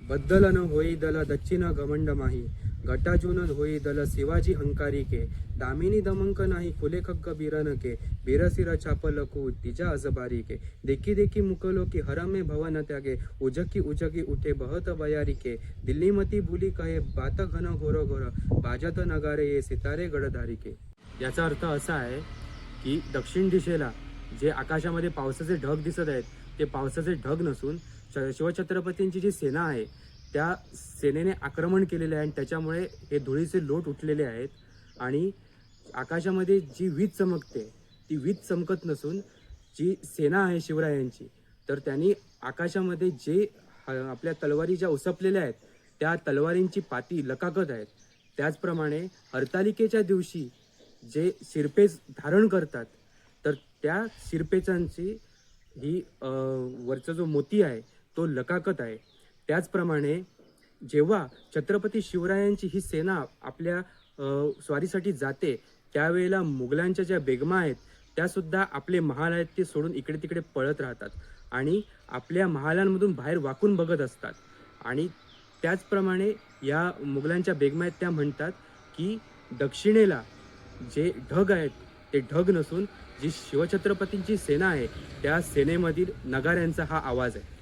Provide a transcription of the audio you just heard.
बद्दलन होई दल दच्चिन घमंड माही घटाजून होई दल शिवाजी हंकारिके दामिनी दमंक नाही खुले खग्ग बिरनके बिरसिर छापलकू तिजा अजबारिके देखी देखी मुकलो की हरमे भवन त्यागे उजकी उजकी उठे बहत बयारिके दिल्लीमती भूली कहे बात घन घोर घोर बाजत नगारे ये सितारे गडधारिके। याचा अर्थ असा आहे की दक्षिण दिशेला जे आकाशामध्ये पावसाचे ढग दिसत आहेत ते पावसाचे ढग नसून शिवछत्रपतींची जी सेना आहे त्या सेनेने आक्रमण केलेले आहे आणि त्याच्यामुळे हे धुळीचे लोट उठलेले आहेत आणि आकाशामध्ये जी वीज चमकते ती वीज चमकत नसून जी सेना आहे शिवरायांची तर त्यांनी आकाशामध्ये जे आपल्या तलवारी ज्या उसपलेल्या आहेत त्या तलवारींची पाती लकाकत आहेत। त्याचप्रमाणे हरतालिकेच्या दिवशी जे शिरपेच धारण करतात तर त्या शिरपेचांची ही वरचा जो मोती आहे तो लकाकत आहे। त्याचप्रमाणे जेव्हा छत्रपती शिवरायांची ही सेना आपल्या स्वारीसाठी जाते त्यावेळेला मुघलांच्या ज्या बेगमा आहेत त्यासुद्धा आपले महाल आहेत ते सोडून इकडे तिकडे पळत राहतात आणि आपल्या महालांमधून बाहेर वाकून बघत असतात। आणि त्याचप्रमाणे या मुघलांच्या बेगमा आहेत त्या म्हणतात की दक्षिणेला जे ढग आहेत ते ढग नसून जी शिवछत्रपतींची सेना आहे त्या सेनेमधील नगाऱ्यांचा हा आवाज आहे।